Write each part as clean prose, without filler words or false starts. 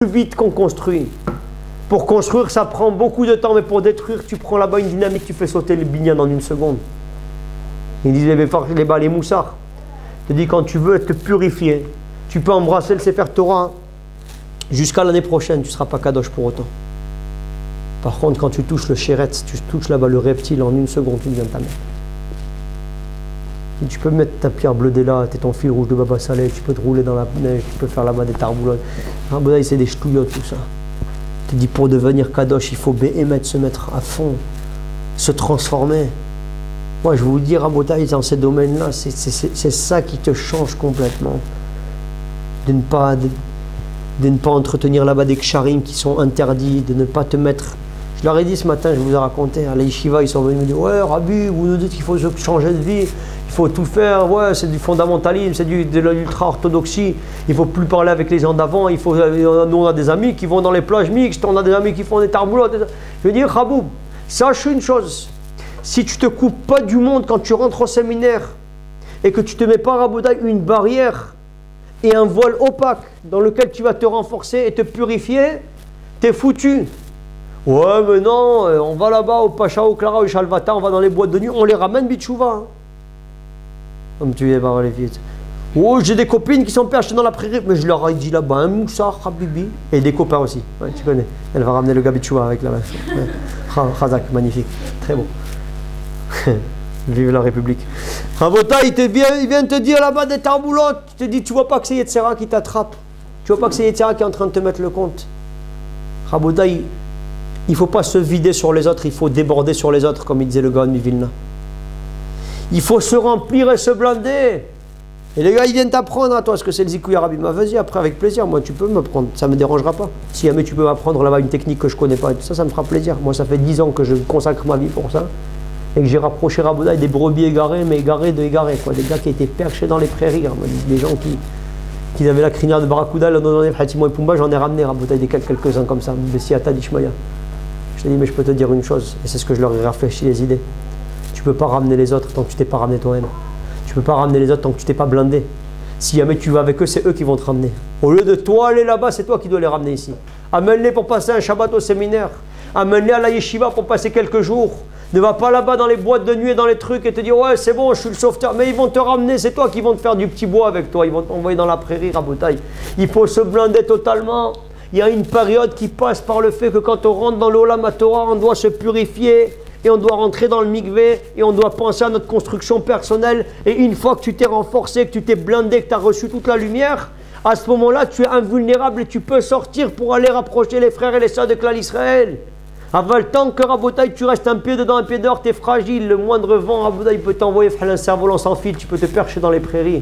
vite qu'on construit. Pour construire, ça prend beaucoup de temps, mais pour détruire, tu prends là-bas une dynamique, tu fais sauter le binyan en une seconde. Ils disent les moussards. Je te dis, quand tu veux te purifier, tu peux embrasser le Sefer Torah jusqu'à l'année prochaine, tu ne seras pas kadosh pour autant. Par contre, quand tu touches le chéretz, tu touches là-bas le reptile, en une seconde, tu deviens ta mère. Tu peux mettre ta pierre bleue là, t'es ton fil rouge de Baba Saleh, tu peux te rouler dans la neige, tu peux faire là-bas des tarboulottes. Rabodaï, c'est des ch'touillottes, tout ça. Je te dis, pour devenir kadosh, il faut béhémettre, se mettre à fond, se transformer. Moi, je vais vous dire, Rabodaï, dans ces domaines-là, c'est ça qui te change complètement. De ne pas entretenir là-bas des ksharim qui sont interdits, de ne pas te mettre... Je leur ai dit ce matin, je vous ai raconté, à la yeshiva, ils sont venus me dire, ouais, Rabbi, vous nous dites qu'il faut changer de vie, il faut tout faire, ouais, c'est du fondamentalisme, c'est de l'ultra-orthodoxie, il ne faut plus parler avec les gens d'avant, nous on a des amis qui vont dans les plages mixtes, on a des amis qui font des tarboulottes. Je veux dire, Raboub, sache une chose, si tu ne te coupes pas du monde quand tu rentres au séminaire et que tu ne te mets pas, Raboudai, une barrière et un voile opaque dans lequel tu vas te renforcer et te purifier, t'es foutu. Ouais, mais non, on va là-bas au Pacha, au Clara, au Shalvata, on va dans les boîtes de nuit, on les ramène bitchouva. Hein. Comme tu es, par les filles. Oh, j'ai des copines qui sont perchées dans la prairie, mais je leur ai dit là-bas, un moussard, Habibi. Et des copains aussi, ouais, tu connais. Elle va ramener le gars bitchouva avec la main. Ouais. Khazak, magnifique, très beau. Vive la République. Rabota, il vient te dire là-bas des tarboulottes. Tu te dis, tu vois pas que c'est Yetzera qui t'attrape. Tu vois pas que c'est Yetzera qui est en train de te mettre le compte. Rabota, il ne faut pas se vider sur les autres, il faut déborder sur les autres, comme il disait le Gaon de Vilna. Il faut se remplir et se blinder. Et les gars, ils viennent t'apprendre à toi ce que c'est le Zikouya Rabbi. Vas-y, après, avec plaisir. Moi, tu peux m'apprendre. Ça ne me dérangera pas. Si jamais tu peux m'apprendre là-bas une technique que je ne connais pas, et tout ça, ça me fera plaisir. Moi, ça fait 10 ans que je consacre ma vie pour ça. Et que j'ai rapproché Raboudaï des brebis égarées, mais égarées de égarées. Quoi. Des gars qui étaient perchés dans les prairies. Hein. Des gens qui avaient la crinière de Barracuda, Hatimon et Pumba, j'en ai ramené Raboudaï des quelques-uns comme ça. Bessiata d'Ishmaïa. Je te dis, mais je peux te dire une chose, et c'est ce que je leur ai réfléchi les idées. Tu ne peux pas ramener les autres tant que tu t'es pas ramené toi-même. Tu ne peux pas ramener les autres tant que tu t'es pas blindé. Si jamais tu vas avec eux, c'est eux qui vont te ramener. Au lieu de toi aller là-bas, c'est toi qui dois les ramener ici. Amène-les pour passer un Shabbat au séminaire. Amène-les à la yeshiva pour passer quelques jours. Ne va pas là-bas dans les boîtes de nuit et dans les trucs et te dire ouais c'est bon, je suis le sauveteur. Mais ils vont te ramener, c'est toi qui vont te faire du petit bois avec toi. Ils vont t'envoyer dans la prairie, Rabotaï. Il faut se blinder totalement. Il y a une période qui passe par le fait que quand on rentre dans l'Olam Torah, on doit se purifier et on doit rentrer dans le mikvé et on doit penser à notre construction personnelle. Et une fois que tu t'es renforcé, que tu t'es blindé, que tu as reçu toute la lumière, à ce moment-là, tu es invulnérable et tu peux sortir pour aller rapprocher les frères et les sœurs de Klal Israël. Avant le temps que Rabotaï, tu restes un pied dedans, un pied dehors, tu es fragile. Le moindre vent, Rabotaï, peut t'envoyer un cerf-volant sans fil, tu peux te percher dans les prairies.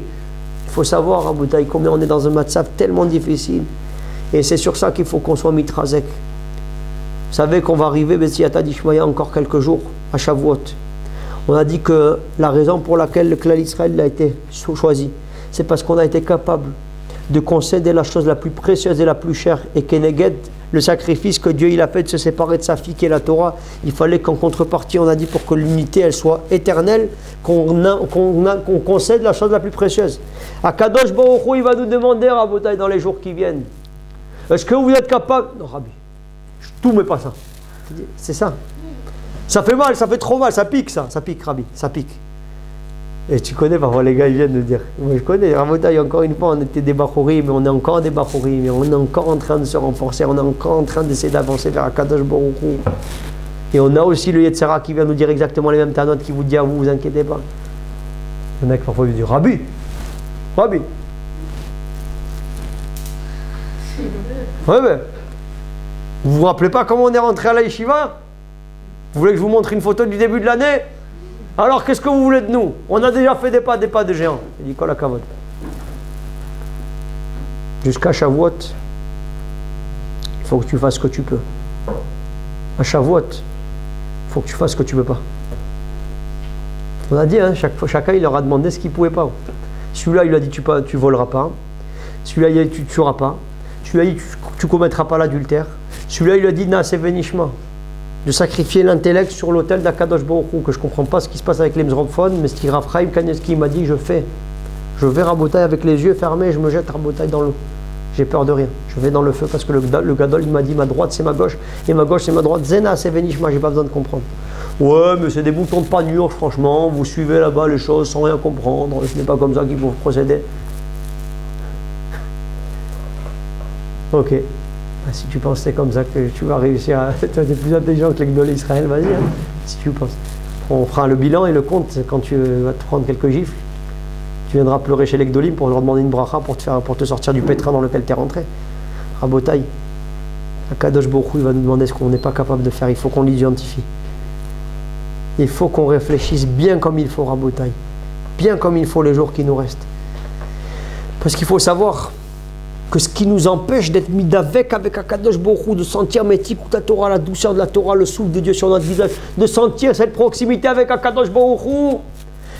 Il faut savoir, Rabotaï, combien on est dans un matzav tellement difficile. Et c'est sur ça qu'il faut qu'on soit mitrazek. Vous savez qu'on va arriver, Bessiata d'Ishmaïa, encore quelques jours, à Shavuot. On a dit que la raison pour laquelle le Klal Israël a été choisi, c'est parce qu'on a été capable de concéder la chose la plus précieuse et la plus chère, et Keneged, le sacrifice que Dieu il a fait de se séparer de sa fille qui est la Torah. Il fallait qu'en contrepartie, on a dit pour que l'unité elle soit éternelle, qu'on concède la chose la plus précieuse. Akadosh Baruch Hu, il va nous demander, Rabotaï, dans les jours qui viennent, est-ce que vous êtes capable? Non, Rabbi, tout mais pas ça. C'est ça. Ça fait mal, ça fait trop mal, ça pique, ça pique, Rabbi, ça pique. Et tu connais, parfois les gars ils viennent nous dire, moi je connais, Rabotaï, encore une fois, on était des Bachouri, mais on est encore des Bachouri, mais on est encore en train de se renforcer, on est encore en train d'essayer d'avancer vers Akadosh Baruch Hu. Et on a aussi le Yetzera qui vient nous dire exactement les mêmes tanotes qui vous dit, vous inquiétez pas. Le mec parfois il dit, Rabbi, ouais, mais vous vous rappelez pas comment on est rentré à la yeshiva? Vous voulez que je vous montre une photo du début de l'année? Alors qu'est-ce que vous voulez de nous? On a déjà fait des pas de géants. Il dit, Kol Hakavod. Jusqu'à Shavuot, il faut que tu fasses ce que tu peux. À Shavuot, il faut que tu fasses ce que tu ne peux pas. On a dit, hein, chacun il leur a demandé ce qu'il ne pouvait pas. Celui-là, il a dit, tu voleras pas. Celui-là, il a dit, tu ne tueras pas. Celui-là, il dit, tu ne commettras pas l'adultère. Celui-là, il a dit, c'est Venishma. De sacrifier l'intellect sur l'autel d'Akadosh Baruch Hu, que je ne comprends pas ce qui se passe avec les Mzrophones, mais ce qui Rav Chaim Kanievski m'a dit, je fais. Je vais Rabotaï avec les yeux fermés, je me jette Rabotaï dans l'eau. J'ai peur de rien. Je vais dans le feu parce que le gadol, il m'a dit ma droite c'est ma gauche et ma gauche c'est ma droite. Zena, c'est Venishma, j'ai pas besoin de comprendre. Ouais, mais c'est des boutons de panure, franchement. Vous suivez là-bas les choses sans rien comprendre. Ce n'est pas comme ça qu'il faut procéder. Ok. Ah, si tu penses que c'est comme ça que tu vas réussir à... Tu es plus intelligent que les Gdolé Israël, vas-y. Hein, si tu penses. On fera le bilan et le compte quand tu vas te prendre quelques gifles. Tu viendras pleurer chez les Gdolim pour leur demander une bracha pour te sortir du pétrin dans lequel tu es rentré. Rabotaï. Akadosh Baruch Hu, il va nous demander ce qu'on n'est pas capable de faire. Il faut qu'on l'identifie. Il faut qu'on réfléchisse bien comme il faut, Rabotaï. Bien comme il faut les jours qui nous restent. Parce qu'il faut savoir que ce qui nous empêche d'être mis avec Akadosh Baruch Hu, de sentir Metikut Torah, la douceur de la Torah, le souffle de Dieu sur notre visage, de sentir cette proximité avec Akadosh Baruch Hu,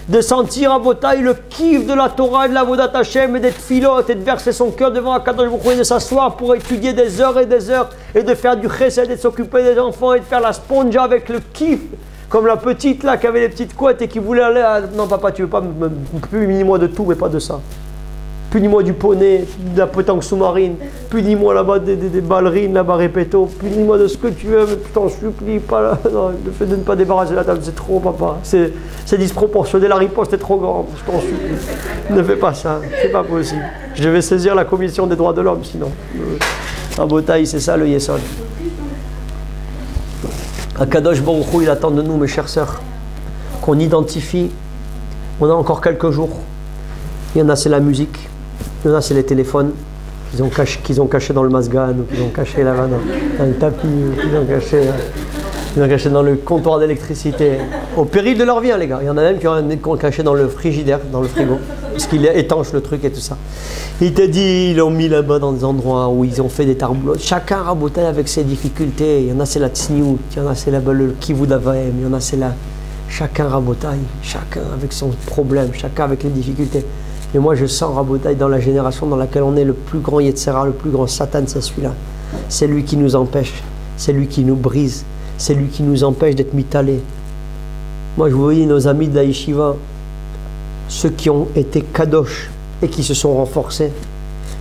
de sentir à Botaï le kiff de la Torah et de la Vodat Hashem et d'être filote et de verser son cœur devant Akadosh Baruch Hu et de s'asseoir pour étudier des heures et de faire du chesed et de s'occuper des enfants et de faire la sponge avec le kiff. Comme la petite là qui avait les petites couettes et qui voulait aller à... Non papa, tu veux pas punis-moi de tout mais pas de ça. Punis-moi du poney, de la pétanque sous-marine, punis-moi là-bas des ballerines, là-bas répéto, punis-moi de ce que tu veux, mais je t'en supplie pas là. Non, le fait de ne pas débarrasser la table, c'est trop papa. C'est disproportionné, la riposte est trop grande, je t'en supplie. Ne fais pas ça, c'est pas possible. Je vais saisir la commission des droits de l'homme sinon. En Botaï, c'est ça le Yesod. Akadosh Baruch Hu, il attend de nous, mes chères sœurs, qu'on identifie. On a encore quelques jours. Il y en a, c'est la musique. Il y en a, c'est les téléphones qu'ils ont caché dans le masgan, ou qu'ils ont caché là-bas dans le tapis, ou qu'ils ont caché dans le comptoir d'électricité. Au péril de leur vie, hein, les gars. Il y en a même qui ont caché dans le frigidaire, dans le frigo, parce qu'il est étanche le truc et tout ça. Il te dit, ils l'ont mis là-bas dans des endroits où ils ont fait des tarboulottes. Chacun rabotait avec ses difficultés. Il y en a, c'est la tsniout, il y en a, c'est le kivud avaim, il y en a, c'est la... Chacun rabotaille, chacun avec son problème, chacun avec les difficultés. Et moi, je sens rabotaille dans la génération dans laquelle on est, le plus grand Yetzera, le plus grand Satan, c'est celui-là. C'est lui qui nous empêche, c'est lui qui nous brise, c'est lui qui nous empêche d'être mitalés. Moi, je voyais nos amis de la yeshiva, ceux qui ont été kadosh et qui se sont renforcés,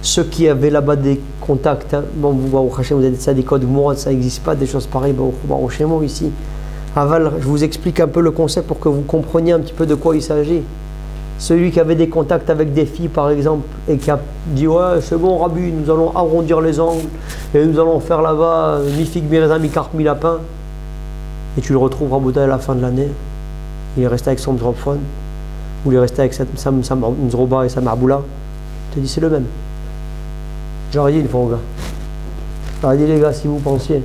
ceux qui avaient là-bas des contacts. Hein. Bon, vous avez ça, des codes mourants, ça n'existe pas, des choses pareilles, chez moi ici. Aval, je vous explique un peu le concept pour que vous compreniez un petit peu de quoi il s'agit. Celui qui avait des contacts avec des filles, par exemple, et qui a dit « Ouais, c'est bon, Rabbi, nous allons arrondir les angles et nous allons faire là-bas mi-figue, mi-raisin, mi-carpe, mi-lapin. » Et tu le retrouves à la fin de l'année. Il est resté avec son microphone, ou il est resté avec sa mzroba et sa marboula. Je te dis, c'est le même. J'aurais dit une fois aux gars. J'aurais dit, les gars, si vous pensiez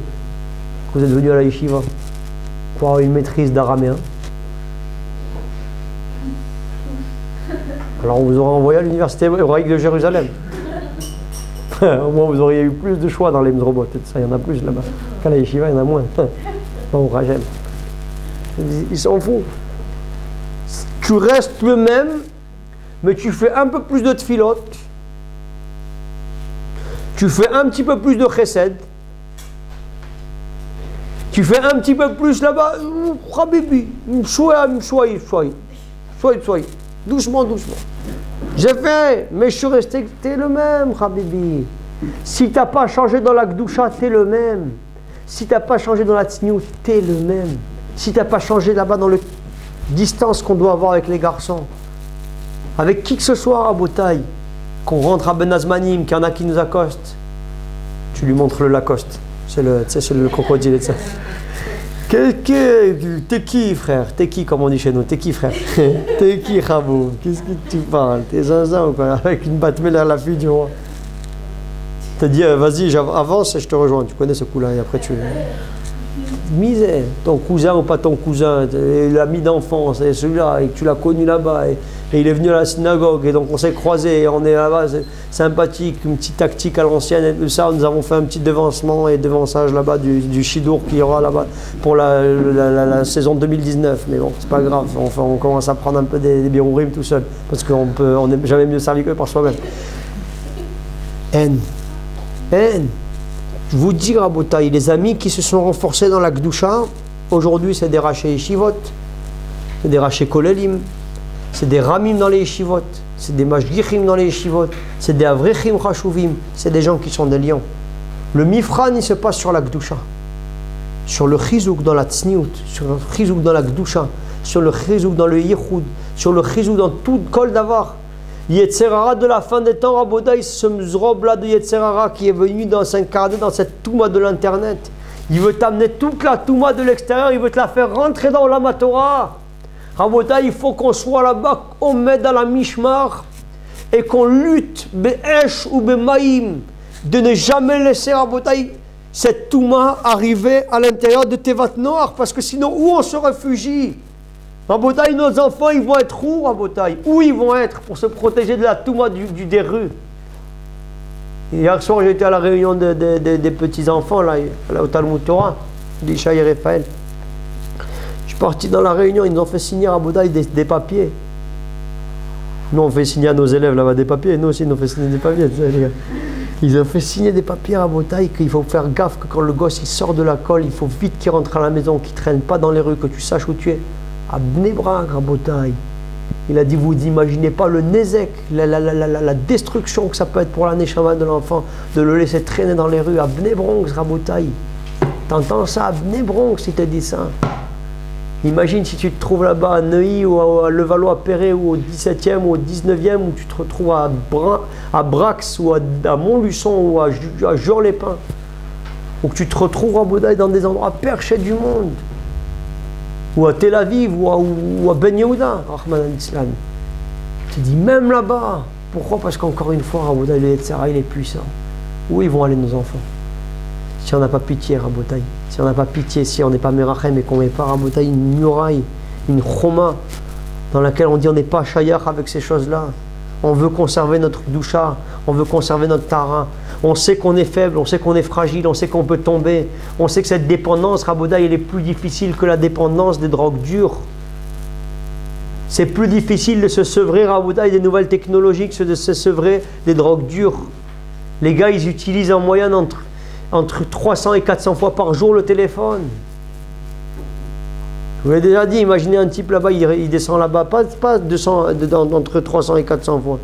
que vous êtes venus à la yeshiva pour avoir une maîtrise d'araméen, alors on vous aurait envoyé à l'université hébraïque de Jérusalem. Au moins vous auriez eu plus de choix dans les mzrobot. Ça, il y en a plus là-bas. Qu'à la yeshiva, il y en a moins. Au Rajem. Ils s'en foutent. Tu restes le même, mais tu fais un peu plus de tfilot. Tu fais un petit peu plus de chesed. Tu fais un petit peu plus là-bas. Habibi, soyez. Doucement. J'ai fait, mais je suis resté, t'es le même, Habibi. Si t'as pas changé dans la Gdusha, t'es le même. Si t'as pas changé dans la Tzniut, t'es le même. Si t'as pas changé là-bas dans la distance qu'on doit avoir avec les garçons, avec qui que ce soit à Botaï, qu'on rentre à Ben Azmanim, qu'il y en a qui nous accostent, tu lui montres le Lacoste. C'est le crocodile et ça. T'es qui, frère? T'es qui, comme on dit chez nous? T'es qui, frère? T'es qui, Khabou? Qu'est-ce que tu parles? T'es zinzin ou quoi? Avec une batmelle à la fille du roi. T'as dit, vas-y, avance et je te rejoins. Tu connais ce coup-là et après tu... Misère. Ton cousin ou pas ton cousin, l'ami d'enfance, et celui-là, et tu l'as connu là-bas, et il est venu à la synagogue, et donc on s'est croisés, et on est là-bas, c'est sympathique, une petite tactique à l'ancienne, et tout ça, nous avons fait un petit devancement et devançage là-bas du Shidour qu'il y aura là-bas pour la saison 2019, mais bon, c'est pas grave, on commence à prendre un peu des birourim tout seul, parce qu'on n'est jamais mieux servi que par soi-même. Haine. Je vous dis, Rabotaï, les amis qui se sont renforcés dans la Gdusha, aujourd'hui c'est des rachés yeshivot, c'est des rachés kolelim, c'est des ramim dans les yeshivot, c'est des mashgichim dans les yeshivot, c'est des avrechim chashuvim, c'est des gens qui sont des lions. Le mifran, il se passe sur la gdusha, sur le chizouk dans la tzniout, sur le chizouk dans la gdusha, sur le chizouk dans le yichud, sur le chizouk dans tout kol davar. Yetzerara de la fin des temps, Rabodaï, ce zrob là de Yetzerara qui est venu s'incarner dans cette touma de l'internet. Il veut t'amener toute la touma de l'extérieur, il veut te la faire rentrer dans la Torah. Rabodaï, il faut qu'on soit là-bas, on met dans la mishmar et qu'on lutte, be'esh ou be'maïm, de ne jamais laisser Rabodaï cette touma arriver à l'intérieur de Tevat Noach, parce que sinon, où on se réfugie? Rabotaï, nos enfants, ils vont être où, Rabotaï? Où ils vont être pour se protéger de la touma des rues? Hier soir, j'étais à la réunion des petits-enfants, là au Talmud Torah, d'Ishaï et Raphaël. Je suis parti dans la réunion, ils nous ont fait signer à Rabotaï des papiers. Nous, on fait signer à nos élèves là-bas des papiers, nous aussi, ils nous ont fait signer des papiers, les gars. Ils ont fait signer des papiers à Rabotaï qu'il faut faire gaffe, que quand le gosse il sort de la colle, il faut vite qu'il rentre à la maison, qu'il ne traîne pas dans les rues, que tu saches où tu es. À Bnei Brak, Rabotaï. Il a dit, vous n'imaginez pas le nezek, la destruction que ça peut être pour la neshama de l'enfant, de le laisser traîner dans les rues. À Bnei Bronx, Rabotaï. T'entends ça à Bnei Bronx, il te dit ça. Imagine si tu te trouves là-bas à Neuilly ou à Levallois-Perret ou au 17e ou au 19e, ou tu te retrouves à Brax ou à Montluçon ou à Jure-les-Pins, ou que tu te retrouves à Rabotaï dans des endroits perchés du monde, ou à Tel Aviv, ou à Ben Yehuda, Rahman al-Islam. Tu te dis, même là-bas, pourquoi? Parce qu'encore une fois, Rabotaï, le Yetzirah, il est puissant. Où ils vont aller nos enfants? Si on n'a pas pitié, Rabotaï, si on n'a pas pitié, si on n'est pas Merachem et qu'on ne met pas, Rabotaï, une muraille, une choma, dans laquelle on dit on n'est pas chayach avec ces choses-là. On veut conserver notre doucha, on veut conserver notre tara. On sait qu'on est faible, on sait qu'on est fragile, on sait qu'on peut tomber. On sait que cette dépendance, Rabotaï, elle est plus difficile que la dépendance des drogues dures. C'est plus difficile de se sevrer, Rabotaï, des nouvelles technologies que de se sevrer des drogues dures. Les gars, ils utilisent en moyenne entre 300 et 400 fois par jour le téléphone. Je vous l'ai déjà dit, imaginez un type là-bas, il descend là-bas, pas 200, entre 300 et 400 fois.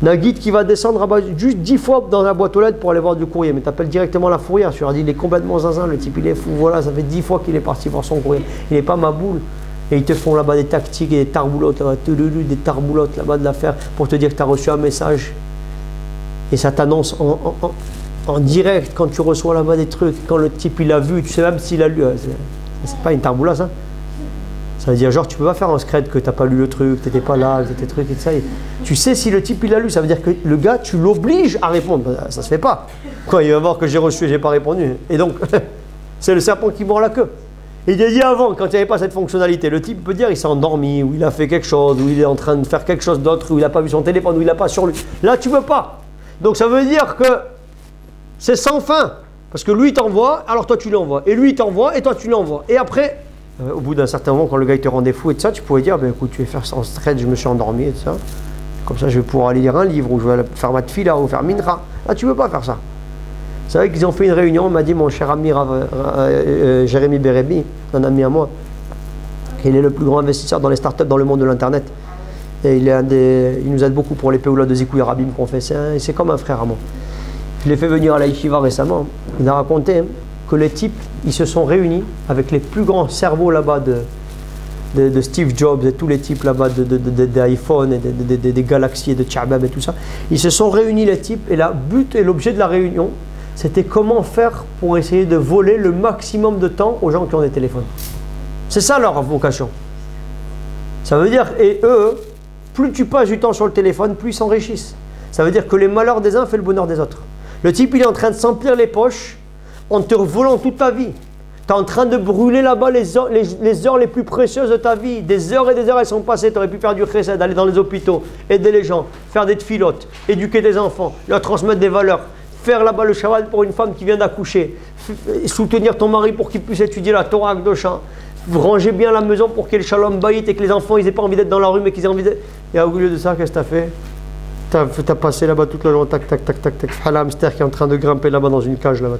Nagid qui va descendre là-bas juste 10 fois dans la boîte aux lettres pour aller voir du courrier, mais tu appelles directement la fourrière, tu leur dis il est complètement zinzin, le type il est fou, voilà, ça fait 10 fois qu'il est parti voir son courrier, il n'est pas ma boule. Et ils te font là-bas des tactiques et des tarboulottes, des tarboulottes là-bas de l'affaire pour te dire que tu as reçu un message. Et ça t'annonce en direct quand tu reçois là-bas des trucs, quand le type il a vu, tu sais même s'il a lu, c'est pas une tarboula ça. Ça veut dire genre tu peux pas faire un scred que tu n'as pas lu le truc, tu n'étais pas là, que tes trucs et tout ça. Et tu sais si le type il a lu, ça veut dire que le gars tu l'obliges à répondre. Ça se fait pas. Quoi, il va voir que j'ai reçu et j'ai pas répondu. Et donc c'est le serpent qui mord la queue. Et il a dit avant, quand il n'y avait pas cette fonctionnalité, le type peut dire il s'est endormi, ou il a fait quelque chose, ou il est en train de faire quelque chose d'autre, ou il n'a pas vu son téléphone, ou il n'a pas sur lui. Là tu peux pas. Donc ça veut dire que c'est sans fin. Parce que lui il t'envoie, alors toi tu l'envoies. Et lui il t'envoie, et toi tu l'envoies. Et après, au bout d'un certain moment, quand le gars il te rendait fou et tout ça, tu pourrais dire, ben écoute, tu vais faire ça en stress, je me suis endormi et tout ça. Comme ça, je vais pouvoir aller lire un livre, ou je vais faire ma tfila, ou faire minra. Là, tu ne peux pas faire ça. C'est vrai qu'ils ont fait une réunion, on m'a dit, mon cher ami Jérémy Bérébi, un ami à moi, il est le plus grand investisseur dans les startups dans le monde de l'internet. Et il nous aide beaucoup pour les péoulas de Zikou et Rabim qu'on fait, et c'est comme un frère à moi. Je l'ai fait venir à la Yeshiva récemment, il a raconté que les types, ils se sont réunis avec les plus grands cerveaux là-bas de Steve Jobs et tous les types là-bas d'iPhone et des Galaxy et de Tchabab et tout ça. Ils se sont réunis les types et le but et l'objet de la réunion, c'était comment faire pour essayer de voler le maximum de temps aux gens qui ont des téléphones. C'est ça leur vocation. Ça veut dire, et eux, plus tu passes du temps sur le téléphone, plus ils s'enrichissent. Ça veut dire que les malheurs des uns fait le bonheur des autres. Le type, il est en train de s'emplir les poches en te volant toute ta vie. Tu es en train de brûler là-bas les heures les plus précieuses de ta vie. Des heures et des heures, elles sont passées. Tu aurais pu faire du chesed, aller dans les hôpitaux, aider les gens, faire des tfilotes, éduquer des enfants, leur transmettre des valeurs, faire là-bas le Shabbat pour une femme qui vient d'accoucher, soutenir ton mari pour qu'il puisse étudier la Torah Akdosha, ranger bien la maison pour qu'il y ait le shalom bayit et que les enfants ils n'aient pas envie d'être dans la rue mais qu'ils aient envie d'être... Et au lieu de ça, qu'est-ce que tu as fait? t'as passé là-bas toute la journée, tac, tac, tac, tac, tac. Un hamster qui est en train de grimper là-bas dans une cage là-bas.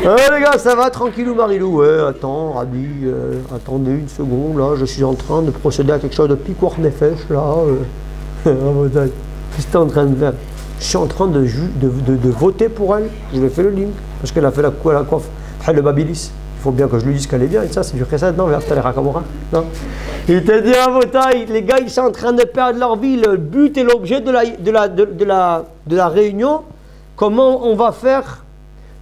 Les gars, ça va, tranquillou, Marilou. Ouais, attends, Rabbi, attendez une seconde, là, je suis en train de procéder à quelque chose de piquoir nefesh, là. Qu'est-ce que t'es en train de faire? Je suis en train de voter pour elle. Je lui ai fait le link, parce qu'elle a fait la coiffe. Le Babilis. Il faut bien que je lui dise qu'elle est bien, et ça, c'est du Chesed, non, vers les Rakamora. Non. Il te dit, les gars, ils sont en train de perdre leur vie. Le but et l'objet de la réunion, comment on va faire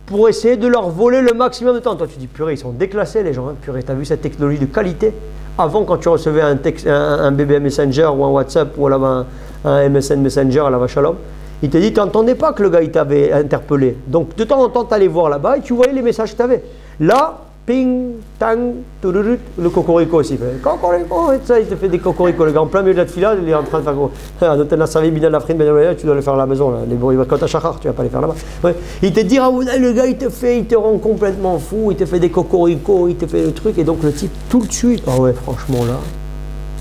pour essayer de leur voler le maximum de temps. Toi, tu dis, purée, ils sont déclassés, les gens. Hein. Purée, tu as vu cette technologie de qualité? Avant, quand tu recevais un BB Messenger ou un WhatsApp ou un MSN Messenger à la Vachalom, il te dit, tu n'entendais pas que le gars il t'avait interpellé. Donc, de temps en temps, tu allais voir là-bas et tu voyais les messages que tu avais. Là, ping, tang, tururut, le cocorico aussi. Cocorico, et ça, il te fait des cocoricos. Le gars en plein milieu de la fila, il est en train de faire quoi? Tu dois le faire à la maison. Là. Les bruits, quand tu as chachar, tu vas pas les faire là-bas. Ouais. Il te dit, le gars, il te rend complètement fou, il te fait des cocoricos, il te fait le truc. Et donc, le type, tout de suite, ah ouais, franchement, là,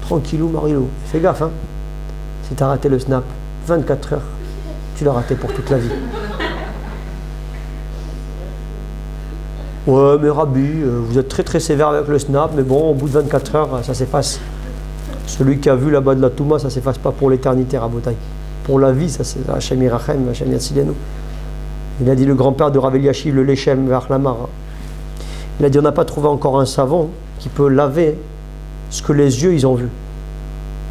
tranquillou, Marilo. Fais gaffe, hein. Si tu as raté le snap, 24 heures, tu l'as raté pour toute la vie. Ouais, mais Rabbi, vous êtes très très sévère avec le snap, mais bon, au bout de 24 heures, ça s'efface. Celui qui a vu là-bas de la Touma, ça s'efface pas pour l'éternité, Rabotai. Pour la vie, ça c'est Hachem Irachem, Hachem Yatzilenu. Il a dit le grand-père de Rav Eliashiv, le Lechem vers la Mara. Il a dit on n'a pas trouvé encore un savon qui peut laver ce que les yeux ils ont vu.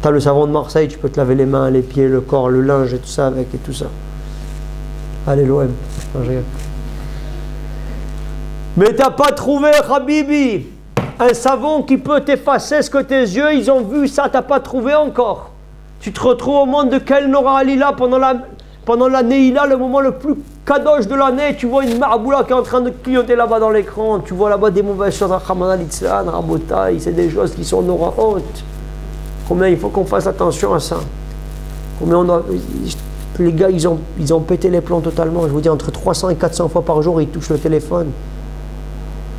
Tu as le savon de Marseille, tu peux te laver les mains, les pieds, le corps, le linge et tout ça avec et tout ça. Allez l'OM. Mais t'as pas trouvé, Habibi, un savon qui peut t'effacer ce que tes yeux ils ont vu, ça t'as pas trouvé encore. Tu te retrouves au monde de Kel Nora Alila pendant la Neila, le moment le plus kadosh de l'année, tu vois une marboula qui est en train de clignoter là-bas dans l'écran, tu vois là-bas des mauvaises choses, Rahman al-Itzlan, Rabotai, c'est des choses qui sont Nora hautes. Combien il faut qu'on fasse attention à ça. Combien les gars ils ont pété les plombs totalement, je vous dis entre 300 et 400 fois par jour ils touchent le téléphone.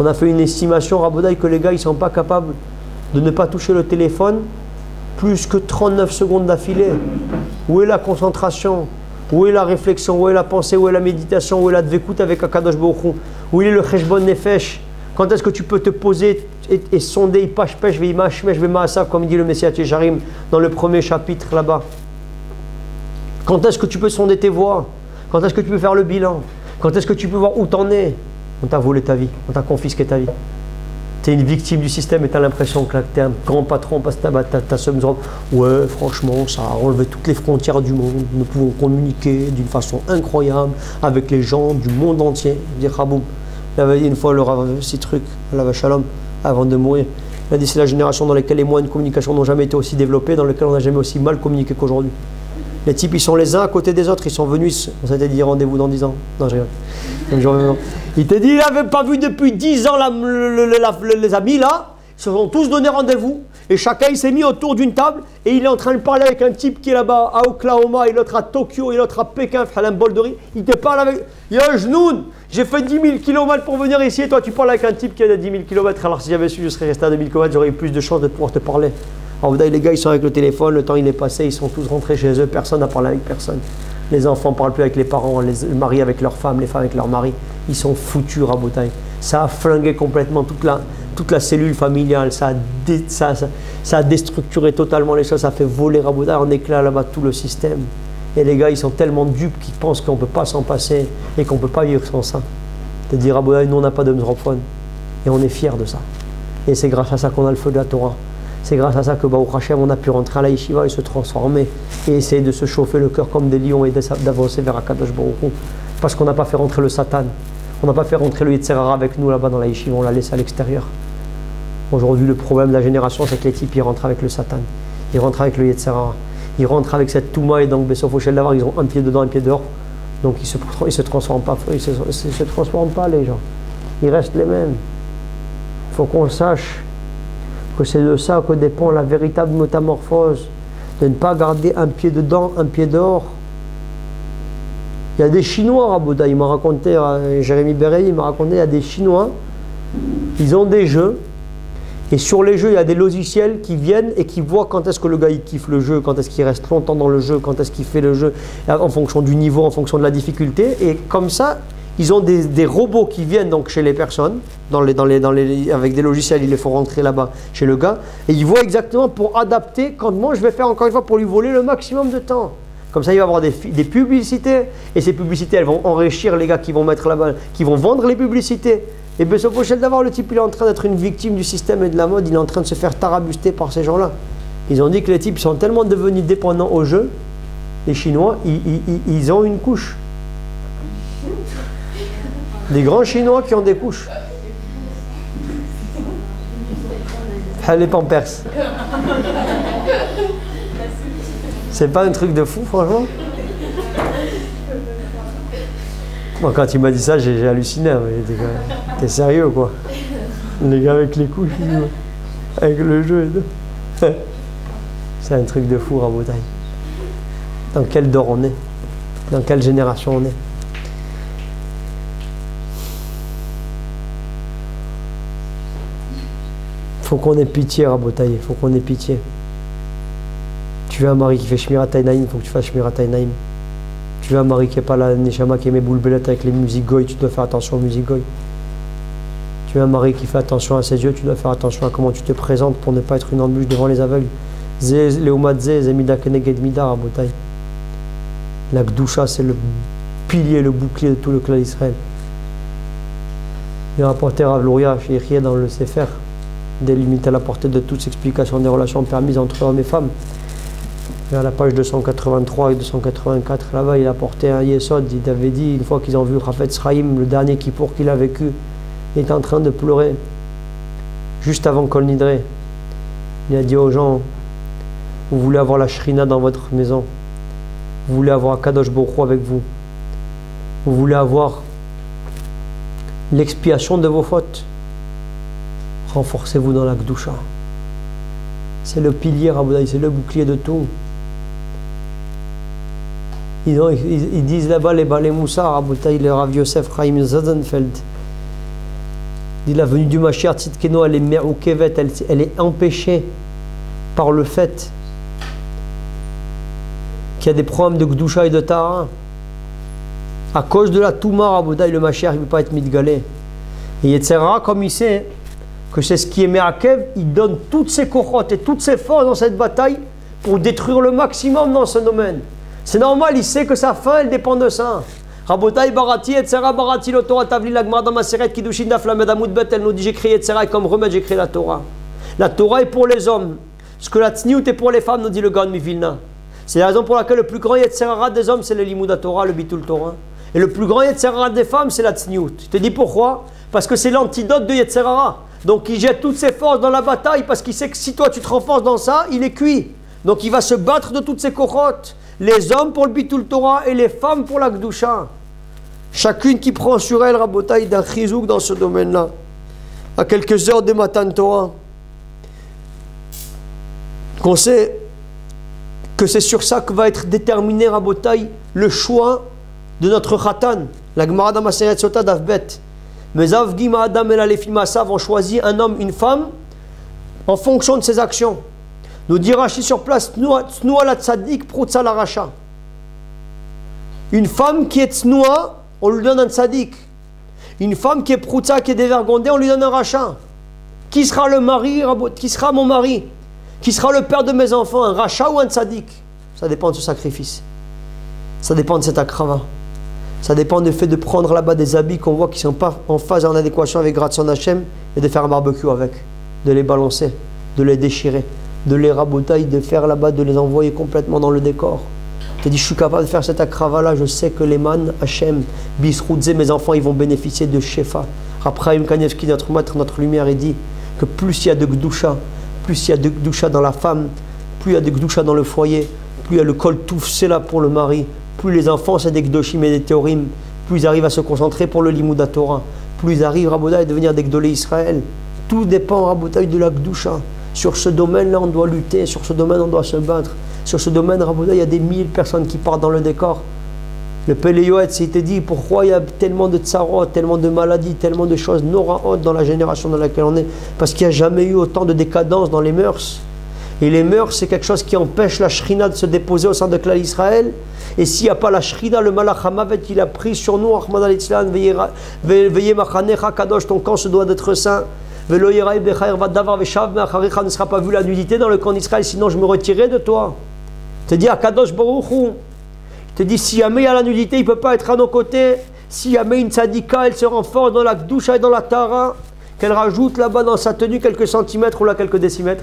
On a fait une estimation, Rabodaï, que les gars, ils ne sont pas capables de ne pas toucher le téléphone plus que 39 secondes d'affilée. Où est la concentration? Où est la réflexion? Où est la pensée? Où est la méditation? Où est la dvekout avec Akadosh Baruch Hu? Où est le cheshbon nefesh? Quand est-ce que tu peux te poser et sonder Ipashpesh veimashmesh vemaasa, comme dit le Messie Tchecharim dans le premier chapitre là-bas? Quand est-ce que tu peux sonder tes voix? Quand est-ce que tu peux faire le bilan? Quand est-ce que tu peux voir où t'en es? On t'a volé ta vie, on t'a confisqué ta vie. Tu es une victime du système et tu as l'impression que tu es un grand patron parce que tu as ce genre. Ouais, franchement, ça a enlevé toutes les frontières du monde. Nous pouvons communiquer d'une façon incroyable avec les gens du monde entier. Je dis, Raboum, il avait dit une fois le Rav Sitruk, la Vachalom, avant de mourir. Il a dit, c'est la génération dans laquelle les moyens de communication n'ont jamais été aussi développés, dans laquelle on n'a jamais aussi mal communiqué qu'aujourd'hui. Les types, ils sont les uns à côté des autres, ils sont venus, on s'était dit rendez-vous dans 10 ans. Non, je rigole. Il t'a dit, il n'avait pas vu depuis 10 ans les amis là, ils se sont tous donné rendez-vous, et chacun il s'est mis autour d'une table, et il est en train de parler avec un type qui est là-bas à Oklahoma, et l'autre à Tokyo, et l'autre à Pékin, un bol de riz. Il te parle avec, il y a un genou, j'ai fait 10 000 km pour venir ici, et toi tu parles avec un type qui a 10 000 km, alors si j'avais su, je serais resté à 2 000 km, j'aurais eu plus de chances de pouvoir te parler. Alors les gars ils sont avec le téléphone, le temps il est passé, ils sont tous rentrés chez eux, personne n'a parlé avec personne. Les enfants ne parlent plus avec les parents, les maris avec leurs femmes, les femmes avec leurs maris. Ils sont foutus, Rabotai. Ça a flingué complètement toute la cellule familiale, ça a déstructuré totalement les choses, ça a fait voler Rabotai en éclat là-bas tout le système. Et les gars ils sont tellement dupes qu'ils pensent qu'on ne peut pas s'en passer et qu'on ne peut pas vivre sans ça. De dire Rabotai, nous on n'a pas de mzrophone et on est fiers de ça. Et c'est grâce à ça qu'on a le feu de la Torah. C'est grâce à ça que Baruch Hashem, on a pu rentrer à la yeshiva et se transformer et essayer de se chauffer le cœur comme des lions et d'avancer vers Akadosh Baruch Hu. Parce qu'on n'a pas fait rentrer le Satan. On n'a pas fait rentrer le Yetzer Hara avec nous là-bas dans la yeshiva, on l'a laissé à l'extérieur. Aujourd'hui, le problème de la génération, c'est que les types, ils rentrent avec le Satan. Ils rentrent avec le Yetzer Hara. Ils rentrent avec cette Touma et donc Bessof Oshel Davar, ils ont un pied dedans, un pied dehors. Donc ils se transforment pas, ils se transforment pas les gens. Ils restent les mêmes. Il faut qu'on sache que c'est de ça que dépend la véritable métamorphose, de ne pas garder un pied dedans, un pied dehors. Il y a des Chinois, Rabouda, il m'a raconté, Jérémy Berreil, il m'a raconté, il y a des Chinois, ils ont des jeux, Et sur les jeux, il y a des logiciels qui viennent et qui voient quand est-ce que le gars il kiffe le jeu, quand est-ce qu'il reste longtemps dans le jeu, quand est-ce qu'il fait le jeu, en fonction du niveau, en fonction de la difficulté. Et comme ça, ils ont des robots qui viennent donc chez les personnes, avec des logiciels, ils les font rentrer là-bas chez le gars. Et ils voient exactement pour adapter quand moi je vais faire encore une fois pour lui voler le maximum de temps. Comme ça, il va y avoir des publicités. Et ces publicités, elles vont enrichir les gars qui vont mettre là-bas, qui vont vendre les publicités. Et bien, ce prochain d'avoir le type, il est en train d'être une victime du système et de la mode, il est en train de se faire tarabuster par ces gens-là. Ils ont dit que les types sont tellement devenus dépendants au jeu, les Chinois, ils ont une couche. Des grands Chinois qui ont des couches. Les Pampers. C'est pas un truc de fou, franchement. Moi, quand il m'a dit ça, j'ai halluciné. T'es sérieux, quoi? Les gars avec les couches, avec le jeu et tout. C'est un truc de fou, Rabotai. Dans quel dor on est? Dans quelle génération on est? Faut qu'on ait pitié, Rabotai. Faut qu'on ait pitié. Tu veux un mari qui fait Shmirat Hainaim, il faut que tu fasses Shmirat Hainaim. Tu veux un mari qui n'est pas la Neshama, qui aime boulbelet avec les musiques goy, tu dois faire attention aux musiques goy. Tu veux un mari qui fait attention à ses yeux, tu dois faire attention à comment tu te présentes pour ne pas être une embûche devant les aveugles. La Gdusha, c'est le pilier, le bouclier de tout le clan d'Israël. Il rapporté Rav Luria chez Yechia dans le Sefer, délimité à la portée de toute explication des relations permises entre hommes et femmes. À la page 283 et 284, là-bas, il a porté un Yesod. Il avait dit, une fois qu'ils ont vu Chafetz Chaim, le dernier Kippour qu'il a vécu, il était en train de pleurer, juste avant Kol Nidre. Il a dit aux gens, vous voulez avoir la Shrina dans votre maison, vous voulez avoir Kadosh Baruch Hu avec vous, vous voulez avoir l'expiation de vos fautes, renforcez-vous dans la Gdusha. C'est le pilier, Rabotai, c'est le bouclier de tout. Ils disent là-bas les Balei Moussar, Rabotai, le Rav Yosef Chaim Zadenfeld. Il dit la venue du Mashiach Tzidkenu, elle est me'ukevet, elle est empêchée par le fait qu'il y a des problèmes de Gdusha et de Tahara. À cause de la Touma, Rabotai, le Mashiach ne peut pas être mitgalé. Et Yetzerara, comme il sait que c'est ce qui est me'akev, il donne toutes ses kochot et toutes ses forces dans cette bataille pour détruire le maximum dans ce domaine. C'est normal, il sait que sa fin, elle dépend de ça. Rabotai barati, Yetzera barati, le Torah tavli l'agmar dans ma seret, Kiddushin daflamed amud bet, elle nous dit j'ai créé Yetzera et comme remède j'ai créé la Torah. La Torah est pour les hommes. Ce que la Tzniut est pour les femmes, nous dit le Gaon Mivilna. C'est la raison pour laquelle le plus grand Yetzera des hommes, c'est le Limud Torah, le Bitul Torah. Et le plus grand Yetzera des femmes, c'est la Tzniut. Je te dis pourquoi? Parce que c'est l'antidote de Yetzera. Donc il jette toutes ses forces dans la bataille parce qu'il sait que si toi tu te renforces dans ça, il est cuit. Donc il va se battre de toutes ses kochot. Les hommes pour le Bitul Torah et les femmes pour la Gdusha. Chacune qui prend sur elle, Rabotai, d'un chizouk dans ce domaine-là. À quelques heures de Matan Torah. Qu'on sait que c'est sur ça que va être déterminé, Rabotai, le choix de notre Khatan. La Gemara dans Maseret Sota d'Avbet. Mais Avgima Adam et la Lefimasa vont choisir un homme, une femme, en fonction de ses actions. Nous dit Rashi sur place, Tsnoua la tzadik, Proutsa la racha. Une femme qui est tsnoua, on lui donne un tzadik. Une femme qui est proutsa, qui est dévergondée, on lui donne un racha. Qui sera le mari, qui sera mon mari? Qui sera le père de mes enfants? Un racha ou un tzadik? Ça dépend de ce sacrifice. Ça dépend de cet akrava. Ça dépend du fait de prendre là-bas des habits qu'on voit qui ne sont pas en phase et en adéquation avec Ratson Hashem et de faire un barbecue avec. De les balancer, de les déchirer, de les rabotailler, de faire là-bas, de les envoyer complètement dans le décor. Tu dis, je suis capable de faire cet akrava-là, je sais que les man, Hashem, Bisroudze, mes enfants, ils vont bénéficier de Shefa. Raphaël Kanevski, notre maître, notre lumière, il dit que plus il y a de Gdusha, plus il y a de Gdusha dans la femme, plus il y a de Gdusha dans le foyer, plus il y a le kol touf, c'est là pour le mari, plus les enfants, c'est des Gdoshim et des Théorim, plus ils arrivent à se concentrer pour le Limud Torah, plus ils arrivent, Rabotai, à devenir des Gdolé Israël. Tout dépend, Rabotai, de la Gdusha. Sur ce domaine-là, on doit lutter, sur ce domaine, on doit se battre. Sur ce domaine, Rabotai, il y a des 1000 personnes qui partent dans le décor. Le Péléoët, il te dit pourquoi il y a tellement de tsarot, tellement de maladies, tellement de choses noraot dans la génération dans laquelle on est. Parce qu'il n'y a jamais eu autant de décadence dans les mœurs. Et les mœurs, c'est quelque chose qui empêche la shrina de se déposer au sein de Klal Israël. Et s'il n'y a pas la shrina, le malach hamavet, il a pris sur nous, Rahman al-Islam, veillez machanecha kadosh, ton camp se doit d'être saint. Velo yiraï bechair vadavar veshav me'acharecha, ne sera pas vu la nudité dans le camp d'Israël, sinon je me retirerai de toi. Il te dit à Kadosh Baruch Hu, il te dit si jamais il y a la nudité, il ne peut pas être à nos côtés. Si jamais une tzadika, elle se renforce dans la gdusha et dans la tara, qu'elle rajoute là-bas dans sa tenue quelques centimètres ou là quelques décimètres.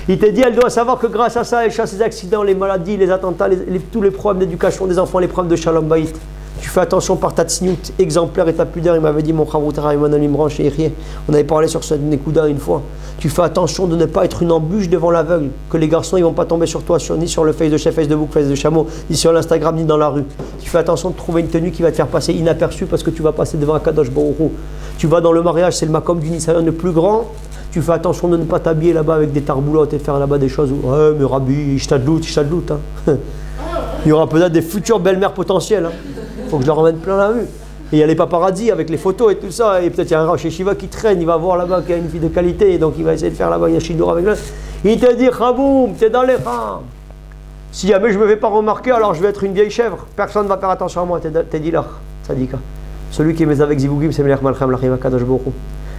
Il te dit, elle doit savoir que grâce à ça, elle chasse les accidents, les maladies, les attentats, tous les problèmes d'éducation des enfants, les problèmes de shalom bayit. Tu fais attention par ta tsniout exemplaire et ta pudeur. Il m'avait dit, mon chavroutara Emmanuel Imran chez Irié. On avait parlé sur ce Nekuda une fois. Tu fais attention de ne pas être une embûche devant l'aveugle. Que les garçons ils vont pas tomber sur toi, ni sur le face de chef, face de bouc, face de chameau, ni sur l'Instagram, ni dans la rue. Tu fais attention de trouver une tenue qui va te faire passer inaperçu parce que tu vas passer devant un Kadosh Baruch Hu. Tu vas dans le mariage, c'est le makom du Nisayon le plus grand. Tu fais attention de ne pas t'habiller là-bas avec des tarboulottes et faire là-bas des choses où, ouais, mais Rabbi, je t'adloute. Hein. Il y aura peut-être des futures belles-mères potentielles. Hein. Faut que je leur emmène plein la vue. Et il y a les paparazzis avec les photos et tout ça. Et peut-être il y a un Rosh Yeshiva qui traîne, il va voir là-bas qu'il y a une fille de qualité. Et donc il va essayer de faire là-bas un Shidour avec lui. Il te dit, Chaboum, t'es dans les rangs. Si jamais je ne me fais pas remarquer, alors je vais être une vieille chèvre. Personne ne va faire attention à moi. T'es dit là, Tzadika. Celui qui est mes avec Zivugim, c'est Melech Malchem Lachim Akadosh Baruch Hu.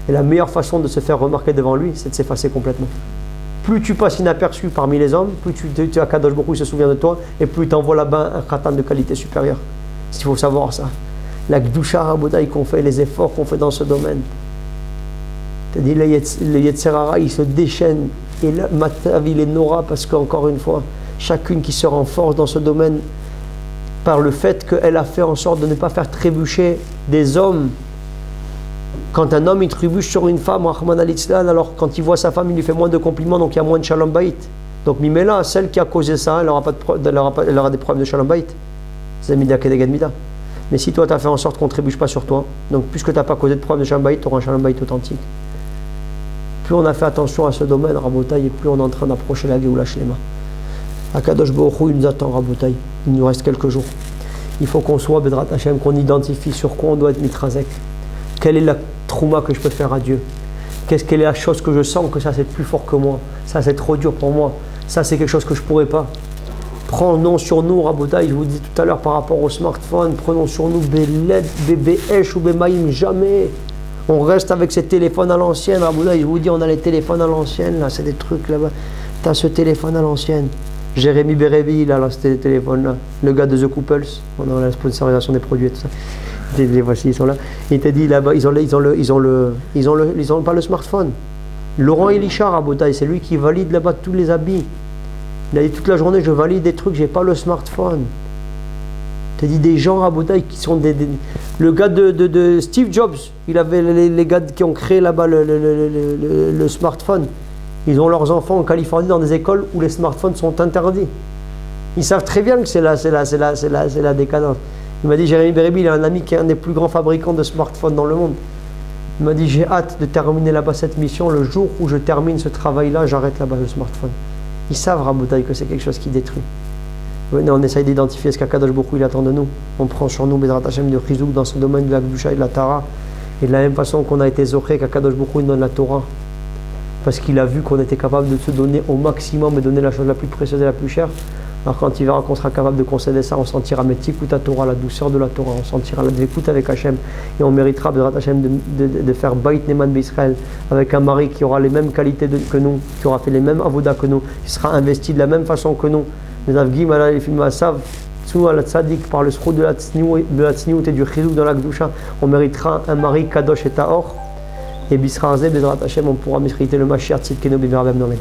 Et la meilleure façon de se faire remarquer devant lui, c'est de s'effacer complètement. Plus tu passes inaperçu parmi les hommes, plus tu as Akadosh Baruch Hu se souvient de toi, et plus tu envoies là-bas un khatan de qualité supérieure. Il faut savoir ça. La Gdusha Rabodaï qu'on fait, les efforts qu'on fait dans ce domaine. C'est-à-dire le Yetzerara, il se déchaîne. Et là, Matav, il est Nora parce qu'encore une fois, chacune qui se renforce dans ce domaine par le fait qu'elle a fait en sorte de ne pas faire trébucher des hommes. Quand un homme il trébuche sur une femme, Rahman al-Islam, alors quand il voit sa femme, il lui fait moins de compliments, donc il y a moins de shalom bayit. Donc Mimela, celle qui a causé ça, elle aura des problèmes de shalom bayit. C'est Mida Kedegad Mida. Mais si toi tu as fait en sorte qu'on ne trébuche pas sur toi, donc puisque tu n'as pas causé de problème de shalom bayit, tu auras un shalom bayit authentique. Plus on a fait attention à ce domaine, Rabotaï, et plus on est en train d'approcher la Géoula Shlema. Akadosh Baruch Hu, il nous attend, Rabotaï. Il nous reste quelques jours. Il faut qu'on soit Bedrat Hashem, qu'on identifie sur quoi on doit être mitrazek. Quelle est la trouma que je peux faire à Dieu? Quelle est la chose que je sens que ça c'est plus fort que moi? Ça c'est trop dur pour moi. Ça c'est quelque chose que je ne pourrais pas. Prenons sur nous, Rabotaï, je vous dis tout à l'heure par rapport au smartphone, prenons sur nous Beled, BBH ou Bemaïm, jamais. On reste avec ces téléphones à l'ancienne, Rabotaï, je vous dis, on a les téléphones à l'ancienne, là, c'est des trucs là-bas. Tu as ce téléphone à l'ancienne. Jérémy Bérévi, là, ce téléphone-là, le gars de The Couples, on a la sponsorisation des produits et tout ça. Les voici, ils sont là. Il t'a dit là-bas, ils ont pas le smartphone. Laurent Elisha, Rabotaï, c'est lui qui valide là-bas tous les habits. Il a dit toute la journée, je valide des trucs, j'ai pas le smartphone. Tu as dit des gens, Rabotaï, qui sont le gars de Steve Jobs, il avait les gars qui ont créé là-bas le smartphone. Ils ont leurs enfants en Californie dans des écoles où les smartphones sont interdits. Ils savent très bien que c'est la décadence. Il m'a dit, Jérémy Bérébi, il a un ami qui est un des plus grands fabricants de smartphones dans le monde. Il m'a dit, j'ai hâte de terminer là-bas cette mission. Le jour où je termine ce travail-là, j'arrête là-bas le smartphone. Ils savent, Rabotaï, que c'est quelque chose qui détruit. Venez, on essaye d'identifier ce qu'Akadosh Baruch Hu il attend de nous. On prend sur nous Bezrat Hashem de Chizouk dans ce domaine de la Gdusha et de la Tara. Et de la même façon qu'on a été zoché, qu'Akadosh Baruch Hu nous donne la Torah. Parce qu'il a vu qu'on était capable de se donner au maximum et donner la chose la plus précieuse et la plus chère. Alors quand il verra qu'on sera capable de concéder ça, on sentira Metikut à Torah, la douceur de la Torah, on sentira la Dvekut avec Hachem, et on méritera Bezrat Hashem de faire Bait Neman B'Israël avec un mari qui aura les mêmes qualités que nous, qui aura fait les mêmes avodas que nous, qui sera investi de la même façon que nous. Les Avgim, les films Asav, al Tzadik, par le sroud de la Tzniout et du Chizouk dans la Gdusha, on méritera un mari Kadosh et Taor, et Bisraazé, Bezrat Hashem, on pourra mériter le Mashiach Tzidkenu B'Mirabem Nomen.